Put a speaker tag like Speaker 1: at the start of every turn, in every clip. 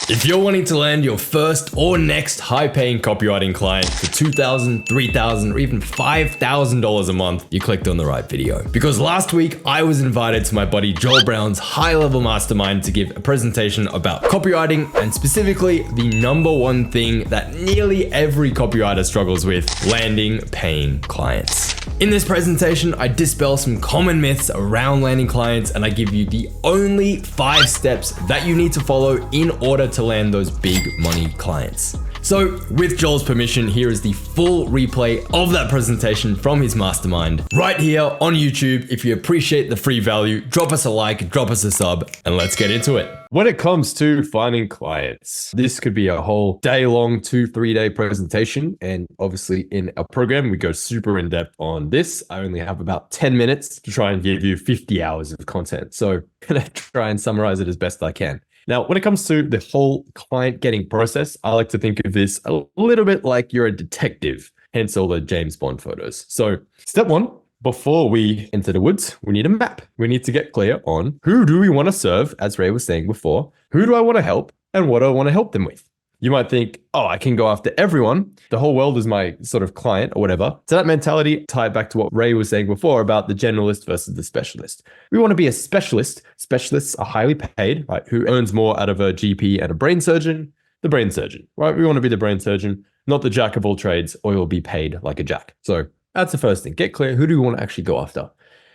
Speaker 1: If you're wanting to land your first or next high-paying copywriting client for $2,000, $3,000, or even $5,000 a month, you clicked on the right video. Because last week, I was invited to my buddy Joel Brown's high-level mastermind to give a presentation about copywriting, and specifically the number one thing that nearly every copywriter struggles with: landing paying clients. In this presentation, I dispel some common myths around landing clients, and I give you the only 5 steps that you need to follow in order to land those big money clients. So with Joel's permission, here is the full replay of that presentation from his mastermind right here on YouTube. If you appreciate the free value, drop us a like, drop us a sub, and let's get into it. When it comes to finding clients, this could be a whole day-long 2-3 day presentation. And obviously in our program, we go super in depth on this. I only have about 10 minutes to try and give you 50 hours of content. So I'm gonna try and summarize it as best I can. Now, when it comes to the whole client getting process, I like to think of this a little bit like you're a detective, hence all the James Bond photos. So step 1, before we enter the woods, we need a map. We need to get clear on who do we want to serve, as Ray was saying before, who do I want to help, and what do I want to help them with? You might think, oh, I can go after everyone. The whole world is my sort of client or whatever. So that mentality tied back to what Ray was saying before about the generalist versus the specialist. We want to be a specialist. Specialists are highly paid, right? Who earns more out of a GP and a brain surgeon? The brain surgeon, right? We want to be the brain surgeon, not the jack of all trades, or you'll be paid like a jack. So that's the first thing. Get clear. Who do we want to actually go after?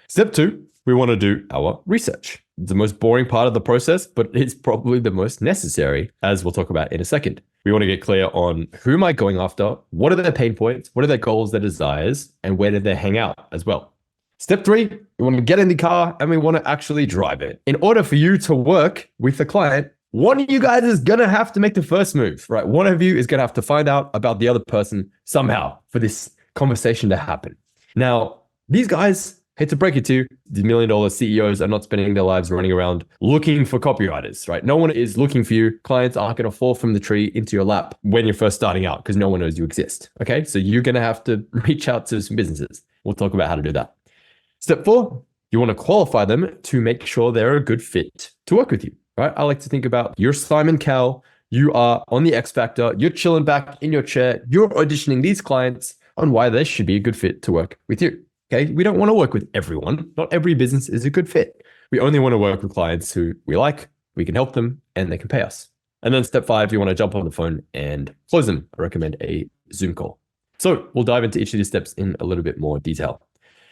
Speaker 1: Step 2, we want to do our research. It's the most boring part of the process, but it's probably the most necessary, as we'll talk about in a second. We want to get clear on who am I going after, what are their pain points, what are their goals, their desires, and where do they hang out as well. Step 3, we want to get in the car and we want to actually drive it. In order for you to work with the client, one of you guys is going to have to make the first move, right? One of you is going to have to find out about the other person somehow for this conversation to happen. Now, these guys, hate to break it to you, the $1 million CEOs are not spending their lives running around looking for copywriters, right? No one is looking for you. Clients aren't going to fall from the tree into your lap when you're first starting out because no one knows you exist, okay? So you're going to have to reach out to some businesses. We'll talk about how to do that. Step 4, you want to qualify them to make sure they're a good fit to work with you, right? I like to think about you're Simon Cowell, you are on the X Factor, you're chilling back in your chair, you're auditioning these clients on why they should be a good fit to work with you. Okay, we don't want to work with everyone. Not every business is a good fit. We only want to work with clients who we like, we can help them, and they can pay us. And then step 5, you want to jump on the phone and close them. I recommend a Zoom call. So we'll dive into each of these steps in a little bit more detail.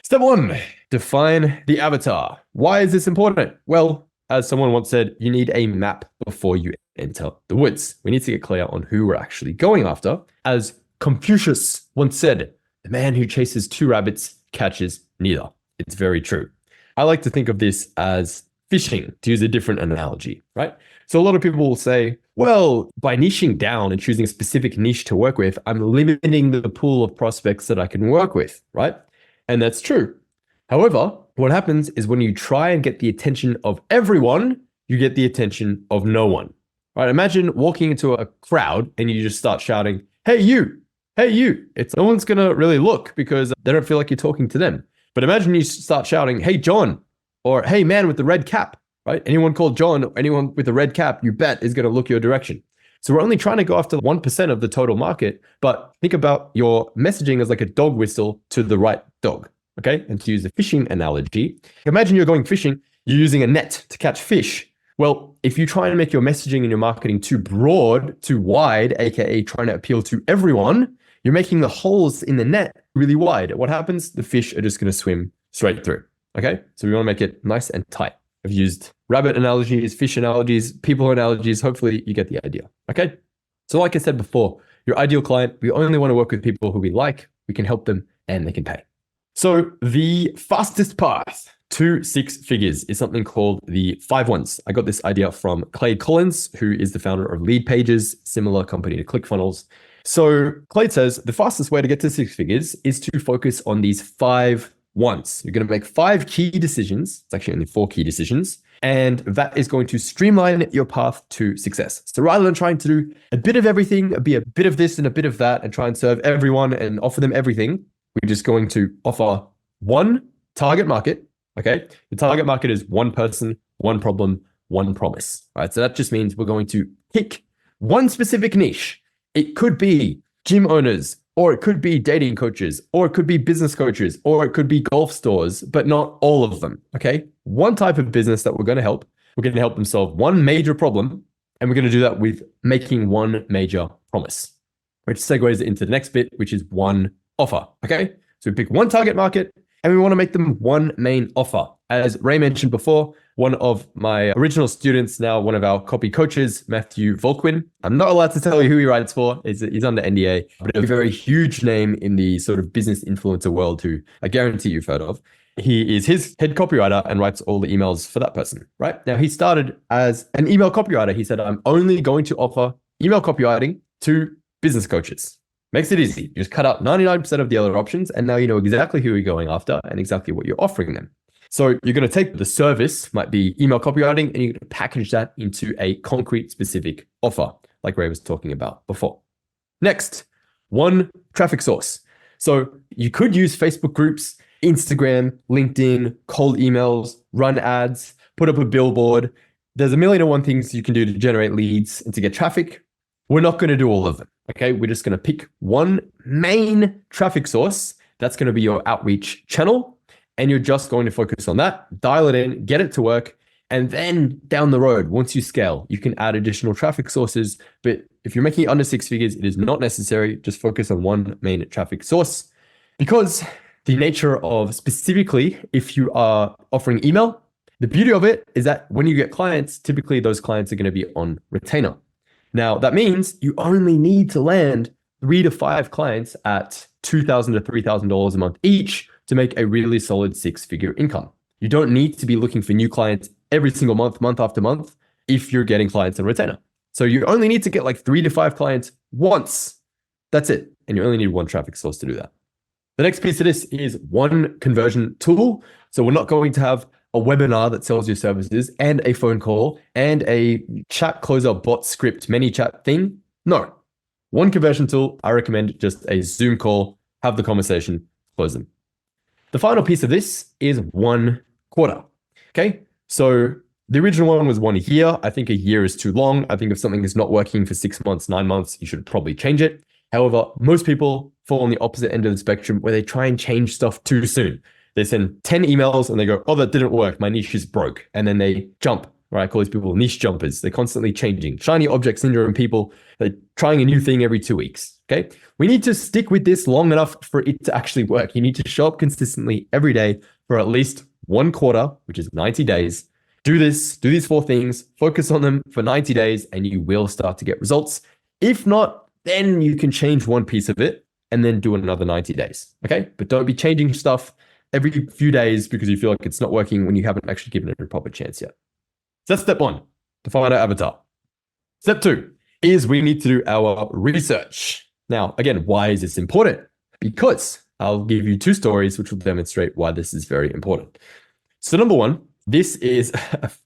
Speaker 1: Step 1, define the avatar. Why is this important? Well, as someone once said, you need a map before you enter the woods. We need to get clear on who we're actually going after. As Confucius once said, the man who chases 2 rabbits catches neither. It's very true. I like to think of this as fishing, to use a different analogy, right? So a lot of people will say, well, by niching down and choosing a specific niche to work with, I'm limiting the pool of prospects that I can work with, right? And that's true. However, what happens is when you try and get the attention of everyone, you get the attention of no one, right? Imagine walking into a crowd and you just start shouting, hey, you. Hey, you. It's no one's going to really look because they don't feel like you're talking to them. But imagine you start shouting, hey, John, or hey, man with the red cap, right? Anyone called John, or anyone with a red cap, you bet is going to look your direction. So we're only trying to go after 1% of the total market, but think about your messaging as like a dog whistle to the right dog, okay? And to use a fishing analogy, imagine you're going fishing, you're using a net to catch fish. Well, if you try and make your messaging and your marketing too broad, too wide, aka trying to appeal to everyone, you're making the holes in the net really wide. What happens? The fish are just going to swim straight through. Okay. So we want to make it nice and tight. I've used rabbit analogies, fish analogies, people analogies. Hopefully you get the idea. Okay. So like I said before, your ideal client, we only want to work with people who we like, we can help them, and they can pay. So the fastest path to 6 figures is something called the 5 ones. I got this idea from Clay Collins, who is the founder of Lead Pages, similar company to ClickFunnels. So Clay says the fastest way to get to 6 figures is to focus on these 5 wants. You're going to make 5 key decisions. It's actually only 4 key decisions. And that is going to streamline your path to success. So rather than trying to do a bit of everything, be a bit of this and a bit of that, and try and serve everyone and offer them everything, we're just going to offer one target market. Okay. The target market is one person, one problem, one promise. Right. So that just means we're going to pick one specific niche. It could be gym owners, or it could be dating coaches, or it could be business coaches, or it could be golf stores, but not all of them, okay? One type of business that we're going to help them solve one major problem, and we're going to do that with making one major promise, which segues into the next bit, which is one offer, okay? So we pick one target market, and we want to make them one main offer. As Ray mentioned before, one of my original students, now one of our copy coaches, Matthew Volkwin. I'm not allowed to tell you who he writes for. He's under NDA, but a very huge name in the sort of business influencer world who I guarantee you've heard of. He is his head copywriter and writes all the emails for that person, right? Now, he started as an email copywriter. He said, I'm only going to offer email copywriting to business coaches. Makes it easy. You just cut out 99% of the other options, and now you know exactly who you're going after and exactly what you're offering them. So you're going to take the service, might be email copywriting, and you're going to package that into a concrete, specific offer, like Ray was talking about before. Next, one traffic source. So you could use Facebook groups, Instagram, LinkedIn, cold emails, run ads, put up a billboard. There's a million and one things you can do to generate leads and to get traffic. We're not going to do all of them. Okay, we're just going to pick one main traffic source. That's going to be your outreach channel. And you're just going to focus on that, dial it in, get it to work. And then down the road, once you scale, you can add additional traffic sources. But if you're making it under 6 figures, it is not necessary. Just focus on one main traffic source. Because the nature of, specifically, if you are offering email, the beauty of it is that when you get clients, typically those clients are going to be on retainer. Now, that means you only need to land 3 to 5 clients at $2,000 to $3,000 a month each to make a really solid 6-figure income. You don't need to be looking for new clients every single month, month after month, if you're getting clients on retainer. So you only need to get like 3 to 5 clients once. That's it. And you only need one traffic source to do that. The next piece of this is one conversion tool. So we're not going to have a webinar that sells your services and a phone call and a chat closer bot script ManyChat thing. No, one conversion tool. I recommend just a Zoom call, have the conversation, close them. The final piece of this is one quarter. Okay, so the original one was 1 year. I think a year is too long. I think if something is not working for 6 months, 9 months, you should probably change it. However, most people fall on the opposite end of the spectrum where they try and change stuff too soon. They send 10 emails and they go, oh, that didn't work. My niche is broke. And then they jump, right? I call these people niche jumpers. They're constantly changing. Shiny object syndrome people, they're trying a new thing every 2 weeks, okay? We need to stick with this long enough for it to actually work. You need to show up consistently every day for at least 1 quarter, which is 90 days. Do these 4 things, focus on them for 90 days, and you will start to get results. If not, then you can change one piece of it and then do another 90 days, okay? But don't be changing stuff every few days because you feel like it's not working when you haven't actually given it a proper chance yet. So that's step 1, define our avatar. Step 2 is we need to do our research. Now, again, why is this important? Because I'll give you 2 stories which will demonstrate why this is very important. So number 1, this is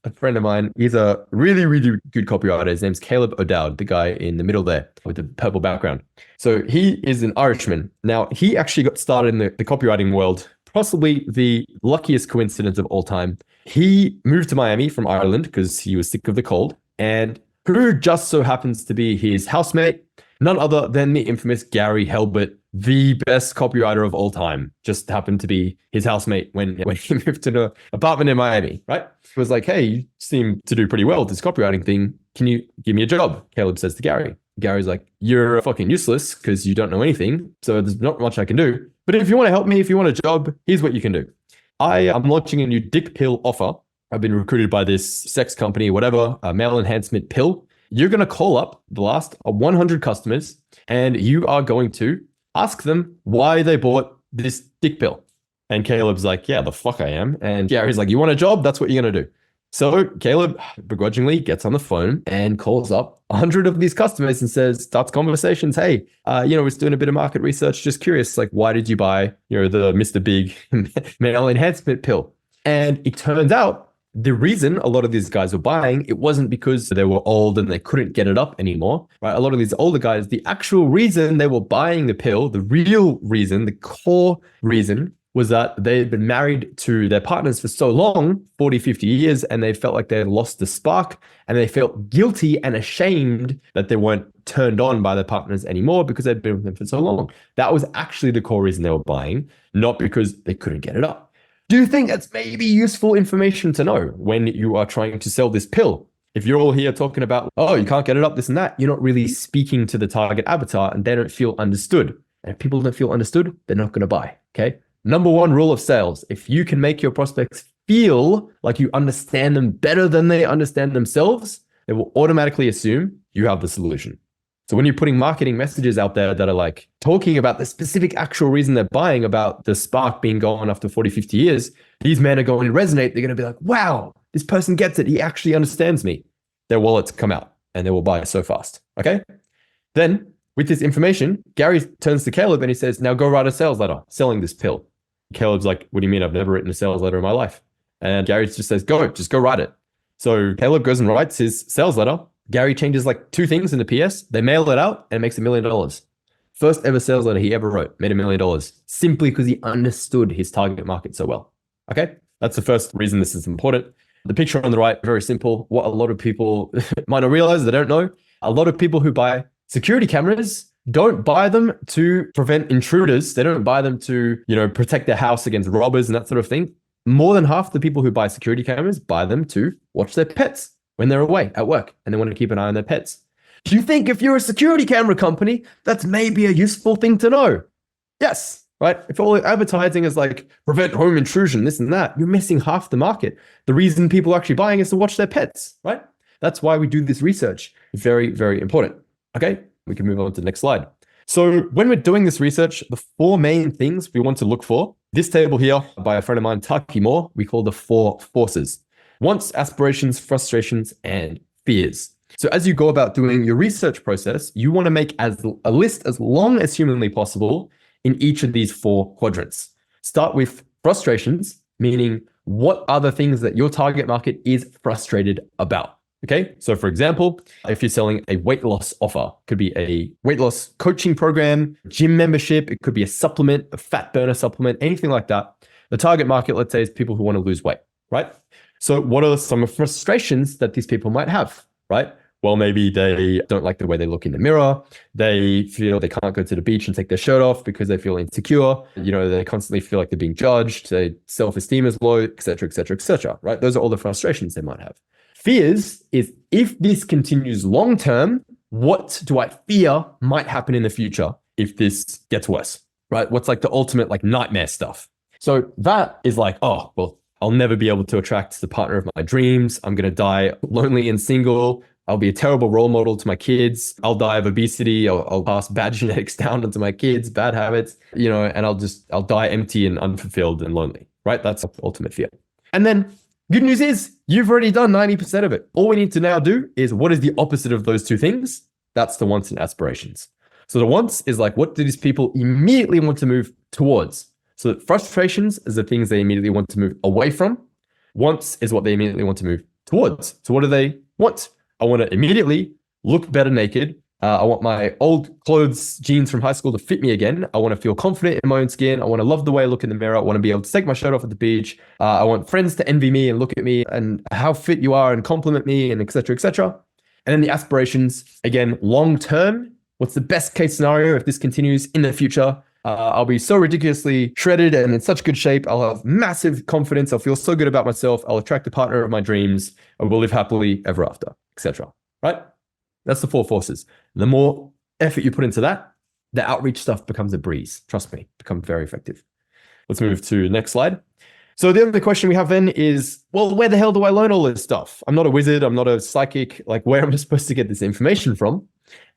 Speaker 1: a friend of mine. He's a really, really good copywriter. His name's Caleb O'Dowd, the guy in the middle there with the purple background. So he is an Irishman. Now, he actually got started in the copywriting world, possibly the luckiest coincidence of all time. He moved to Miami from Ireland because he was sick of the cold, and who just so happens to be his housemate, none other than the infamous Gary Halbert, the best copywriter of all time, just happened to be his housemate when he moved to an apartment in Miami, right? He was like, hey, you seem to do pretty well with this copywriting thing. Can you give me a job? Caleb says to Gary. Gary's like, you're fucking useless because you don't know anything, so there's not much I can do. But if you want to help me, if you want a job, here's what you can do. I'm launching a new dick pill offer. I've been recruited by this sex company, whatever, a male enhancement pill. You're going to call up the last 100 customers and you are going to ask them why they bought this dick pill. And Caleb's like, yeah, the fuck I am. And Gary's like, you want a job? That's what you're going to do. So Caleb begrudgingly gets on the phone and calls up 100 of these customers and starts conversations. Hey, we're doing a bit of market research. Just curious, like, why did you buy, the Mr. Big male enhancement pill? And it turns out the reason a lot of these guys were buying, it wasn't because they were old and they couldn't get it up anymore, right? A lot of these older guys, the actual reason they were buying the pill, the real reason, the core reason was that they'd been married to their partners for so long, 40, 50 years, and they felt like they had lost the spark, and they felt guilty and ashamed that they weren't turned on by their partners anymore because they'd been with them for so long. That was actually the core reason they were buying, not because they couldn't get it up. Do you think that's maybe useful information to know when you are trying to sell this pill? If you're all here talking about, oh, you can't get it up, this and that, you're not really speaking to the target avatar and they don't feel understood. And if people don't feel understood, they're not going to buy, okay? Number one rule of sales, if you can make your prospects feel like you understand them better than they understand themselves, they will automatically assume you have the solution. So when you're putting marketing messages out there that are like talking about the specific actual reason they're buying, about the spark being gone after 40, 50 years, these men are going to resonate. They're going to be like, wow, this person gets it. He actually understands me. Their wallets come out and they will buy so fast. Okay. Then with this information, Gary turns to Caleb and he says, now go write a sales letter selling this pill. Caleb's like, what do you mean? I've never written a sales letter in my life. And Gary just says, just go write it. So Caleb goes and writes his sales letter. Gary changes like 2 things in the PS. They mail it out and it makes $1 million. First ever sales letter he ever wrote, made $1 million simply because he understood his target market so well. Okay. That's the first reason this is important. The picture on the right, very simple. What a lot of people might not realize, they don't know. A lot of people who buy security cameras don't buy them to prevent intruders. They don't buy them to, protect their house against robbers and that sort of thing. More than half the people who buy security cameras buy them to watch their pets when they're away at work and they want to keep an eye on their pets. Do you think if you're a security camera company, that's maybe a useful thing to know? Yes. Right? If all advertising is like prevent home intrusion, this and that, you're missing half the market. The reason people are actually buying is to watch their pets, right? That's why we do this research. Very, very important. Okay, we can move on to the next slide. So when we're doing this research, the 4 main things we want to look for, this table here by a friend of mine, Taki Moore, we call the 4 forces: wants, aspirations, frustrations, and fears. So as you go about doing your research process, you want to make a list as long as humanly possible in each of these 4 quadrants. Start with frustrations, meaning what are the things that your target market is frustrated about? Okay, so for example, if you're selling a weight loss offer, it could be a weight loss coaching program, gym membership, it could be a supplement, a fat burner supplement, anything like that. The target market, let's say, is people who want to lose weight, right? So what are some frustrations that these people might have, right? Well, maybe they don't like the way they look in the mirror. They feel they can't go to the beach and take their shirt off because they feel insecure. They constantly feel like they're being judged. Their self-esteem is low, et cetera, et cetera, et cetera, right? Those are all the frustrations they might have. Fears is, if this continues long-term, what do I fear might happen in the future if this gets worse, right? What's like the ultimate like nightmare stuff. So that is like, oh, well, I'll never be able to attract the partner of my dreams. I'm going to die lonely and single. I'll be a terrible role model to my kids. I'll die of obesity. I'll pass bad genetics down onto my kids, bad habits, and I'll die empty and unfulfilled and lonely, right? That's the ultimate fear. And then good news is you've already done 90% of it. All we need to now do is, what is the opposite of those 2 things? That's the wants and aspirations. So the wants is like, what do these people immediately want to move towards? So frustrations is the things they immediately want to move away from. Wants is what they immediately want to move towards. So what do they want? I want to immediately look better naked. I want my old clothes, jeans from high school to fit me again. I want to feel confident in my own skin. I want to love the way I look in the mirror. I want to be able to take my shirt off at the beach. I want friends to envy me and look at me and how fit you are and compliment me and et cetera, et cetera. And then the aspirations, again, long term, what's the best case scenario if this continues in the future? I'll be so ridiculously shredded and in such good shape. I'll have massive confidence. I'll feel so good about myself. I'll attract the partner of my dreams. I will live happily ever after, etc. Right? That's the 4 forces. The more effort you put into that, the outreach stuff becomes a breeze. Trust me, becomes very effective. Let's move to the next slide. So the other question we have then is, well, where the hell do I learn all this stuff? I'm not a wizard. I'm not a psychic. Like, where am I supposed to get this information from?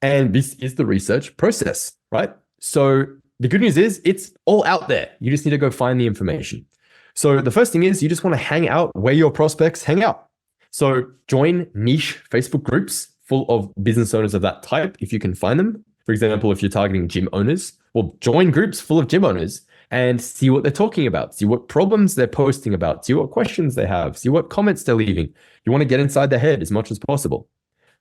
Speaker 1: And this is the research process, right? So the good news is it's all out there. You just need to go find the information. So the first thing is you just want to hang out where your prospects hang out. So join niche Facebook groups full of business owners of that type, if you can find them. For example, if you're targeting gym owners, well, join groups full of gym owners and see what they're talking about, see what problems they're posting about, see what questions they have, see what comments they're leaving. You want to get inside their head as much as possible.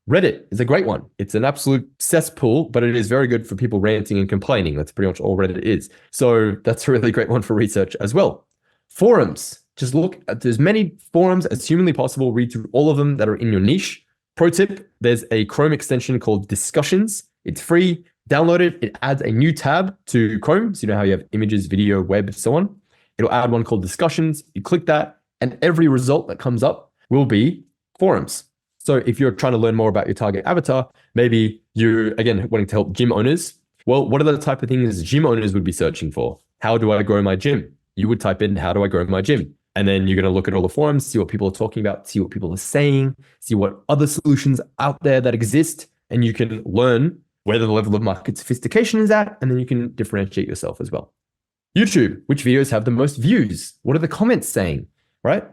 Speaker 1: Reddit is a great one. It's an absolute cesspool, but it is very good for people ranting and complaining. That's pretty much all Reddit is. So that's a really great one for research as well. Forums. Just look at as many forums as humanly possible. Read through all of them that are in your niche. Pro tip, there's a Chrome extension called Discussions. It's free. Download it. It adds a new tab to Chrome. So you know how you have images, video, web, so on. It'll add one called Discussions. You click that, and every result that comes up will be forums. So if you're trying to learn more about your target avatar, maybe you're, again, wanting to help gym owners. Well, what are the type of things gym owners would be searching for? How do I grow my gym? You would type in, how do I grow my gym? And then you're going to look at all the forums, see what people are talking about, see what people are saying, see what other solutions out there that exist. And you can learn where the level of market sophistication is at. And then you can differentiate yourself as well. YouTube, which videos have the most views? What are the comments saying, right?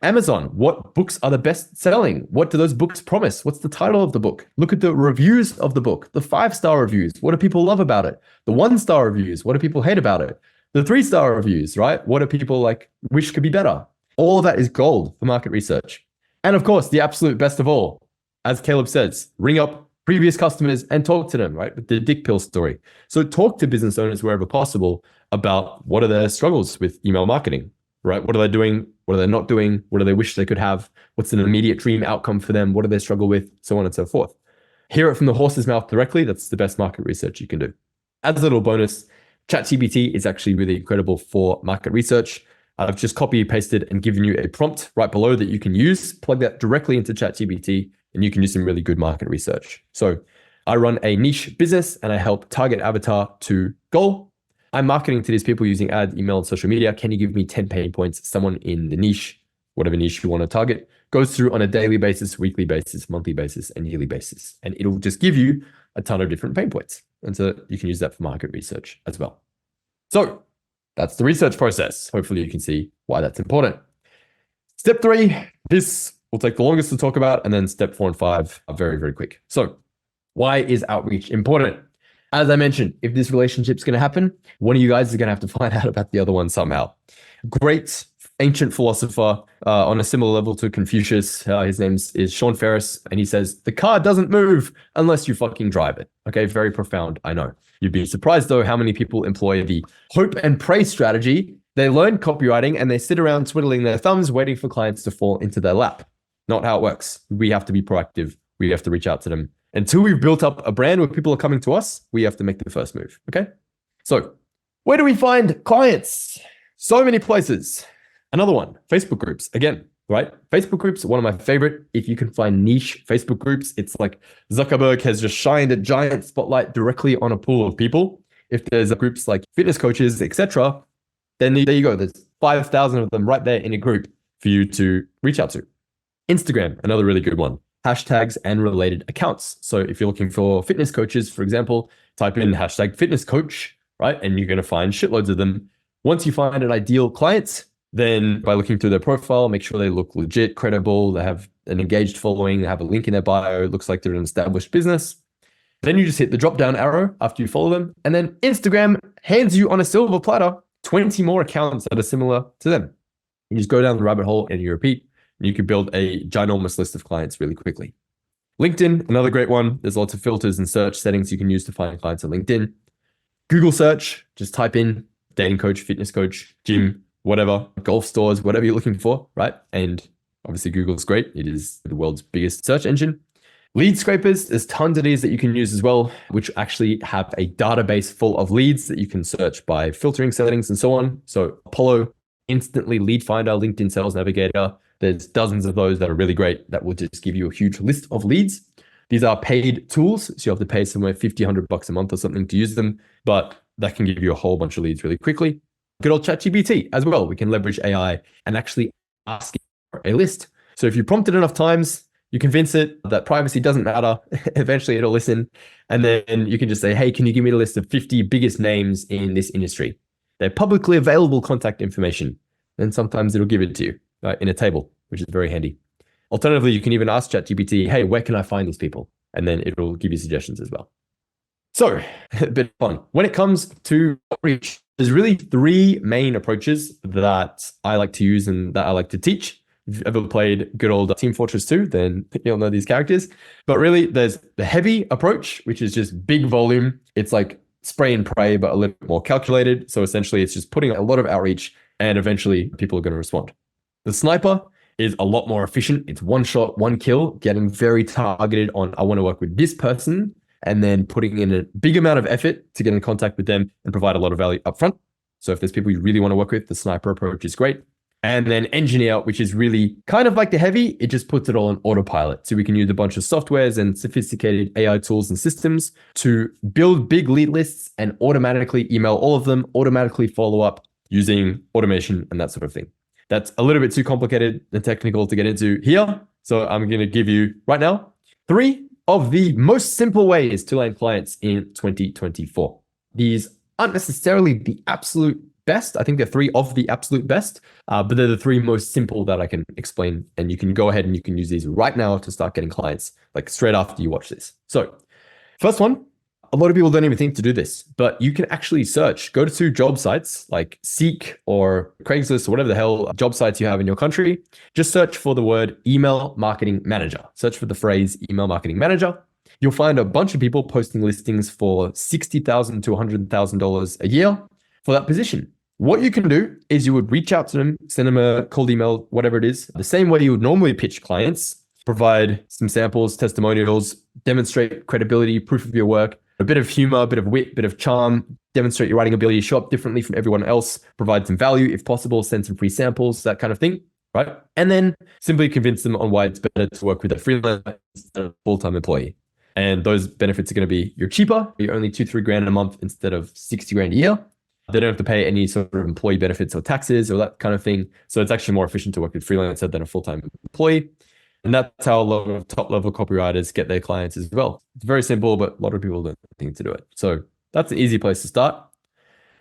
Speaker 1: Amazon, what books are the best selling? What do those books promise? What's the title of the book? Look at the reviews of the book, the 5-star reviews. What do people love about it? The 1-star reviews. What do people hate about it? The 3-star reviews, right? What do people like wish could be better? All of that is gold for market research. And of course, the absolute best of all, as Caleb says, ring up previous customers and talk to them, right? With the dick pill story. So talk to business owners wherever possible about what are their struggles with email marketing, right? What are they doing? What are they not doing? What do they wish they could have? What's an immediate dream outcome for them? What do they struggle with? So on and so forth. Hear it from the horse's mouth directly. That's the best market research you can do. As a little bonus, ChatGPT is actually really incredible for market research. I've just copy pasted and given you a prompt right below that you can use. Plug that directly into ChatGPT and you can do some really good market research. So I run a niche business and I help target avatar to goal. I'm marketing to these people using ads, email, and social media. Can you give me 10 pain points? Someone in the niche, whatever niche you want to target, goes through on a daily basis, weekly basis, monthly basis, and yearly basis. And it'll just give you a ton of different pain points. And so you can use that for market research as well. So that's the research process. Hopefully you can see why that's important. Step 3, this will take the longest to talk about. And then step 4 and 5 are very, very quick. So why is outreach important? As I mentioned, if this relationship's going to happen, one of you guys is going to have to find out about the other one somehow. Great ancient philosopher on a similar level to Confucius. His name is Sean Ferres. And he says, the car doesn't move unless you fucking drive it. Okay, very profound, I know. You'd be surprised, though, how many people employ the hope and pray strategy. They learn copywriting and they sit around twiddling their thumbs, waiting for clients to fall into their lap. Not how it works. We have to be proactive. We have to reach out to them. Until we've built up a brand where people are coming to us, we have to make the first move, okay? So where do we find clients? So many places. Another one, Facebook groups. Again, right? Facebook groups are one of my favorite. If you can find niche Facebook groups, it's like Zuckerberg has just shined a giant spotlight directly on a pool of people. If there's groups like fitness coaches, etc., then there you go. There's 5,000 of them right there in a group for you to reach out to. Instagram, another really good one. Hashtags and related accounts. So if you're looking for fitness coaches, for example, type in hashtag fitness coach, right? And you're going to find shitloads of them. Once you find an ideal client, then by looking through their profile, make sure they look legit, credible, they have an engaged following, they have a link in their bio, it looks like they're an established business. Then you just hit the drop down arrow after you follow them. And then Instagram hands you on a silver platter 20 more accounts that are similar to them. You just go down the rabbit hole and you repeat. You can build a ginormous list of clients really quickly. LinkedIn, another great one. There's lots of filters and search settings you can use to find clients on LinkedIn. Google search, just type in dating coach, fitness coach, gym, whatever, golf stores, whatever you're looking for, right? And obviously Google's great. It is the world's biggest search engine. Lead scrapers, there's tons of these that you can use as well, which actually have a database full of leads that you can search by filtering settings and so on. So Apollo, Instantly Lead Finder, LinkedIn Sales Navigator, there's dozens of those that are really great that will just give you a huge list of leads. These are paid tools, so you have to pay somewhere $50, $100 a month or something to use them, but that can give you a whole bunch of leads really quickly. Good old ChatGPT as well. We can leverage AI and actually ask it for a list. So if you prompt it enough times, you convince it that privacy doesn't matter. Eventually it'll listen. And then you can just say, hey, can you give me the list of 50 biggest names in this industry? They're publicly available contact information. And sometimes it'll give it to you in a table, which is very handy. Alternatively, you can even ask ChatGPT, hey, where can I find these people? And then it'll give you suggestions as well. So a bit of fun. When it comes to outreach, there's really 3 main approaches that I like to use and that I like to teach. If you've ever played good old Team Fortress 2, then you'll know these characters. But really, there's the heavy approach, which is just big volume. It's like spray and pray, but a little bit more calculated. So essentially, it's just putting a lot of outreach, and eventually people are going to respond. The sniper is a lot more efficient. It's one shot, one kill, getting very targeted on, I want to work with this person, and then putting in a big amount of effort to get in contact with them and provide a lot of value upfront. So if there's people you really want to work with, the sniper approach is great. And then engineer, which is really kind of like the heavy, it just puts it all on autopilot. So we can use a bunch of softwares and sophisticated AI tools and systems to build big lead lists and automatically email all of them, automatically follow up using automation and that sort of thing. That's a little bit too complicated and technical to get into here. So I'm going to give you right now 3 of the most simple ways to land clients in 2024. These aren't necessarily the absolute best. I think they're 3 of the absolute best, but they're the 3 most simple that I can explain. And you can go ahead and you can use these right now to start getting clients, like straight after you watch this. So first one, a lot of people don't even think to do this, but you can actually search, go to job sites like Seek or Craigslist or whatever the hell job sites you have in your country. Just search for the word email marketing manager. Search for the phrase email marketing manager. You'll find a bunch of people posting listings for $60,000 to $100,000 a year for that position. What you can do is you would reach out to them, send them a cold email, whatever it is, the same way you would normally pitch clients, provide some samples, testimonials, demonstrate credibility, proof of your work, a bit of humor, a bit of wit, a bit of charm, demonstrate your writing ability, show up differently from everyone else, provide some value if possible, send some free samples, that kind of thing, right? And then simply convince them on why it's better to work with a freelancer instead of a full-time employee. And those benefits are going to be you're cheaper, you're only $2-3 grand a month instead of $60,000 a year. They don't have to pay any sort of employee benefits or taxes or that kind of thing. So it's actually more efficient to work with freelancer than a full-time employee. And that's how a lot of top-level copywriters get their clients as well. It's very simple, but a lot of people don't think to do it. So that's an easy place to start.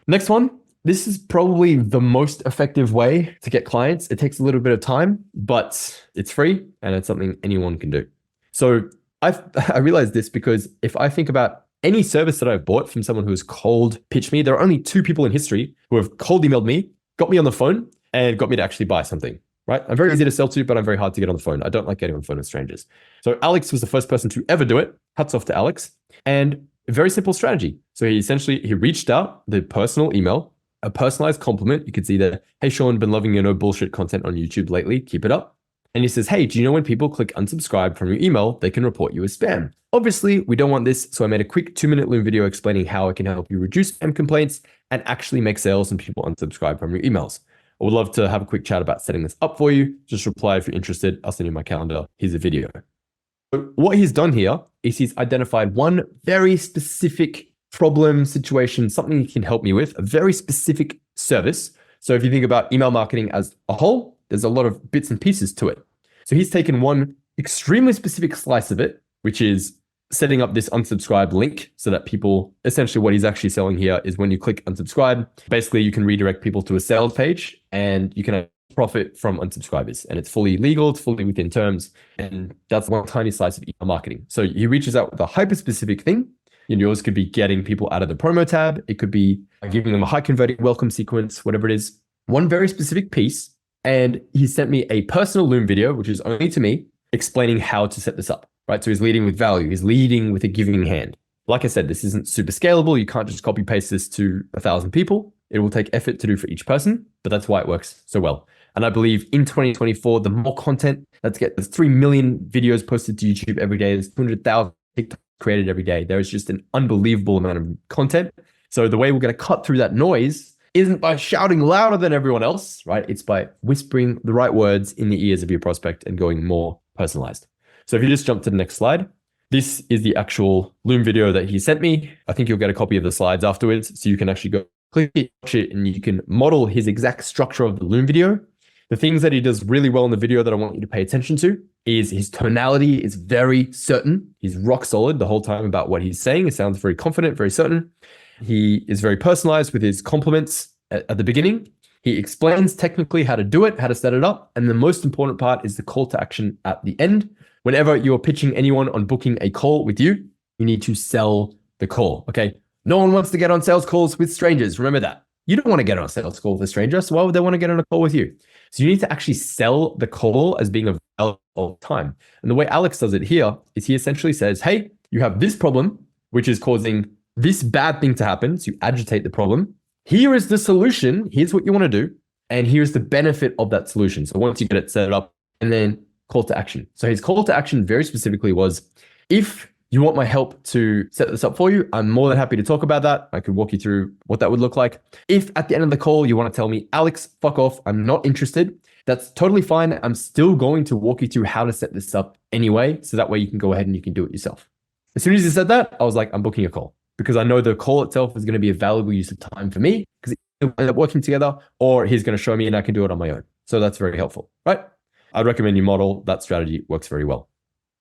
Speaker 1: Next one. This is probably the most effective way to get clients. It takes a little bit of time, but it's free and it's something anyone can do. So I realized this because if I think about any service that I've bought from someone who has cold pitched me, there are only 2 people in history who have cold emailed me, got me on the phone, and got me to actually buy something, right? I'm very easy to sell to, but I'm very hard to get on the phone. I don't like getting on the phone with strangers. So Alex was the first person to ever do it. Hats off to Alex. And a very simple strategy. So he reached out, the personal email, a personalized compliment. You could see that, hey, Sean, been loving your no bullshit content on YouTube lately. Keep it up. And he says, hey, do you know when people click unsubscribe from your email, they can report you as spam? Obviously, we don't want this. So I made a quick 2-minute Loom video explaining how I can help you reduce spam complaints and actually make sales when people unsubscribe from your emails. I would love to have a quick chat about setting this up for you. Just reply if you're interested. I'll send you my calendar. Here's a video. So what he's done here is he's identified one very specific problem, situation, something he can help me with, a very specific service. So if you think about email marketing as a whole, there's a lot of bits and pieces to it. So he's taken one extremely specific slice of it, which is setting up this unsubscribe link so that people, essentially what he's actually selling here is when you click unsubscribe, basically you can redirect people to a sales page and you can profit from unsubscribers. And it's fully legal, it's fully within terms. And that's one tiny slice of email marketing. So he reaches out with a hyper-specific thing. Yours could be getting people out of the promo tab. It could be giving them a high converting welcome sequence, whatever it is. One very specific piece. And he sent me a personal Loom video, which is only to me, explaining how to set this up, right? So he's leading with value. He's leading with a giving hand. Like I said, this isn't super scalable. You can't just copy paste this to 1,000 people. It will take effort to do for each person, but that's why it works so well. And I believe in 2024, the more content, there's 3 million videos posted to YouTube every day. There's 200,000 TikToks created every day. There is just an unbelievable amount of content. So the way we're going to cut through that noise isn't by shouting louder than everyone else, right? It's by whispering the right words in the ears of your prospect and going more personalized. So if you just jump to the next slide, this is the actual Loom video that he sent me. I think you'll get a copy of the slides afterwards. So you can actually go click it, watch it, and you can model his exact structure of the Loom video. The things that he does really well in the video that I want you to pay attention to is his tonality is very certain. He's rock solid the whole time about what he's saying. It sounds very confident, very certain. He is very personalized with his compliments at the beginning. He explains technically how to do it, how to set it up. And the most important part is the call to action at the end. Whenever you're pitching anyone on booking a call with you, you need to sell the call, okay? No one wants to get on sales calls with strangers. Remember that. You don't want to get on a sales call with a stranger, so why would they want to get on a call with you? So you need to actually sell the call as being available all the time. And the way Alex does it here is he essentially says, hey, you have this problem, which is causing this bad thing to happen. So you agitate the problem. Here is the solution. Here's what you want to do. And here's the benefit of that solution. So once you get it set up, and then call to action. So his call to action very specifically was, if you want my help to set this up for you, I'm more than happy to talk about that. I could walk you through what that would look like. If at the end of the call, you want to tell me, Alex, fuck off, I'm not interested, that's totally fine. I'm still going to walk you through how to set this up anyway. So that way you can go ahead and you can do it yourself. As soon as he said that, I was like, I'm booking a call, because I know the call itself is going to be a valuable use of time for me, because we'll end up working together, or he's going to show me and I can do it on my own. So that's very helpful, right? I'd recommend you model that strategy. Works very well.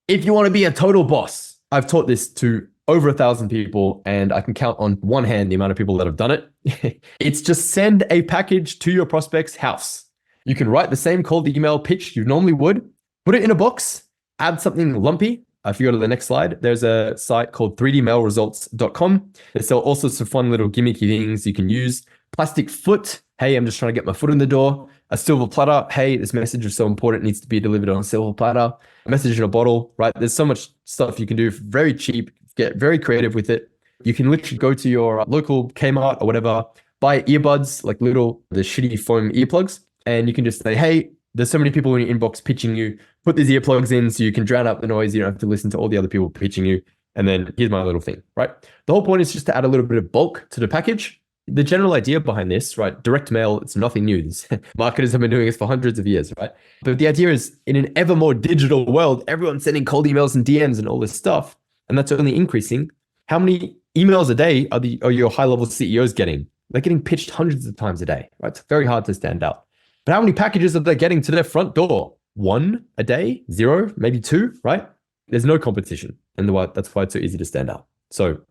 Speaker 1: If you want to be a total boss, I've taught this to over 1,000 people, and I can count on one hand the amount of people that have done it. It's just send a package to your prospect's house. You can write the same cold email pitch you normally would, put it in a box, add something lumpy. If you go to the next slide, there's a site called 3dmailresults.com. They sell all sorts of fun little gimmicky things you can use. Plastic foot. Hey, I'm just trying to get my foot in the door. A silver platter. Hey, this message is so important, it needs to be delivered on a silver platter. A message in a bottle, right? There's so much stuff you can do, very cheap, get very creative with it. You can literally go to your local Kmart or whatever, buy earbuds, like the shitty foam earplugs. And you can just say, hey, there's so many people in your inbox pitching you. Put these earplugs in so you can drown out the noise. You don't have to listen to all the other people pitching you. And then here's my little thing, right? The whole point is just to add a little bit of bulk to the package. The general idea behind this, right? Direct mail, it's nothing new. Marketers have been doing this for hundreds of years, right? But the idea is, in an ever more digital world, everyone's sending cold emails and DMs and all this stuff, and that's only increasing. How many emails a day are your high-level CEOs getting? They're getting pitched hundreds of times a day, right? It's very hard to stand out. But how many packages are they getting to their front door? 1 a day? 0? Maybe 2, right? There's no competition, and that's why it's so easy to stand out. So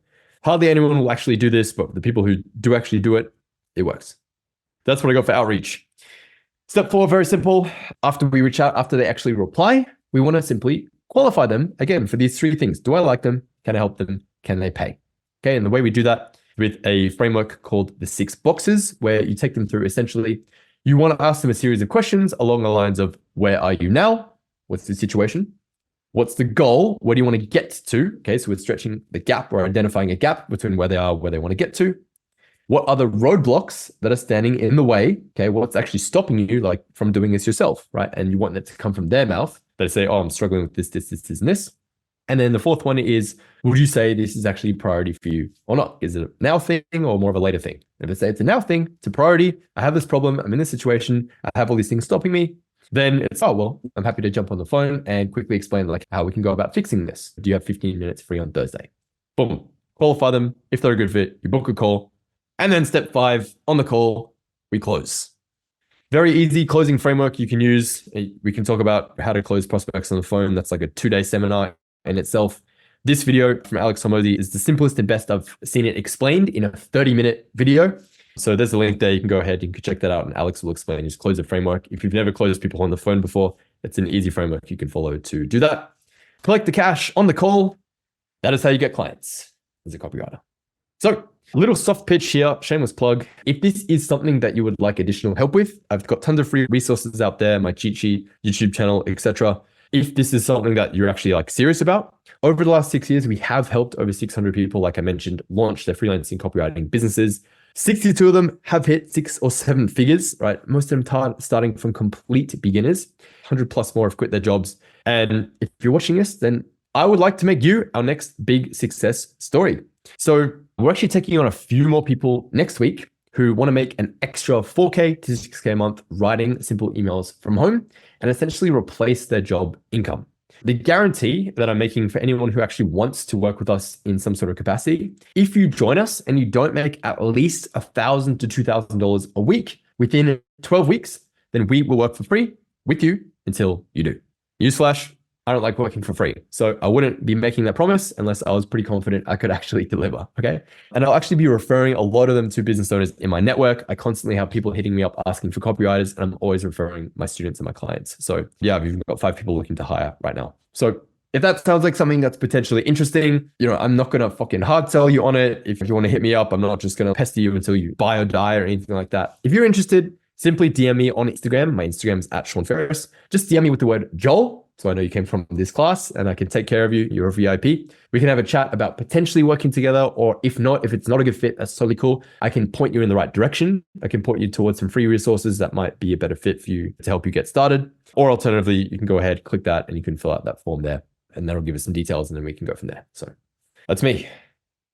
Speaker 1: hardly anyone will actually do this, but the people who do actually do it, it works. That's what I got for outreach. Step 4, very simple. After we reach out, after they actually reply, we want to simply qualify them again for these 3 things. Do I like them? Can I help them? Can they pay? Okay, and the way we do that with a framework called the 6 boxes, where you take them through essentially, you want to ask them a series of questions along the lines of, where are you now? What's the situation? What's the goal? Where do you want to get to? Okay, so we're stretching the gap or identifying a gap between where they are, where they want to get to. What are the roadblocks that are standing in the way? Okay, what's actually stopping you like from doing this yourself, right? And you want that to come from their mouth. They say, oh, I'm struggling with this, and this. And then the 4th one is, would you say this is actually a priority for you or not? Is it a now thing or more of a later thing? If they say it's a now thing, it's a priority, I have this problem, I'm in this situation, I have all these things stopping me, then it's, oh, well, I'm happy to jump on the phone and quickly explain like how we can go about fixing this. Do you have 15 minutes free on Thursday? Boom, qualify them. If they're a good fit, you book a call. And then step 5, on the call, we close. Very easy closing framework you can use. We can talk about how to close prospects on the phone. That's like a 2-day seminar in itself. This video from Alex Hormozi is the simplest and best I've seen it explained in a 30-minute video. So there's a link there. You can go ahead, you can check that out, and Alex will explain his close it framework. If you've never closed people on the phone before, it's an easy framework you can follow to do that. Collect the cash on the call. That is how you get clients as a copywriter. So a little soft pitch here, shameless plug. If this is something that you would like additional help with, I've got tons of free resources out there, my cheat sheet, YouTube channel, etc. If this is something that you're actually like serious about, over the last 6 years, we have helped over 600 people, like I mentioned, launch their freelancing copywriting businesses. 62 of them have hit 6 or 7 figures, right? Most of them starting from complete beginners. 100 plus more have quit their jobs. And if you're watching this, then I would like to make you our next big success story. So we're actually taking on a few more people next week who want to make an extra 4K to 6K a month writing simple emails from home and essentially replace their job income. The guarantee that I'm making for anyone who actually wants to work with us in some sort of capacity, if you join us and you don't make at least $1,000 to $2,000 a week within 12 weeks, then we will work for free with you until you do. Newsflash, I don't like working for free. So I wouldn't be making that promise unless I was pretty confident I could actually deliver, okay? And I'll actually be referring a lot of them to business owners in my network. I constantly have people hitting me up asking for copywriters, and I'm always referring my students and my clients. So yeah, I've even got 5 people looking to hire right now. So If that sounds like something that's potentially interesting, I'm not going to fucking hard sell you on it. If you want to hit me up, I'm not just going to pester you until you buy or die or anything like that. If you're interested, simply DM me on Instagram. My Instagram is @SeanFerres. Just DM me with the word Joel, so I know you came from this class and I can take care of you. You're a VIP. We can have a chat about potentially working together, or if not, if it's not a good fit, that's totally cool. I can point you in the right direction. I can point you towards some free resources that might be a better fit for you to help you get started. Or alternatively, you can go ahead, click that, and you can fill out that form there. And that'll give us some details and then we can go from there. So that's me.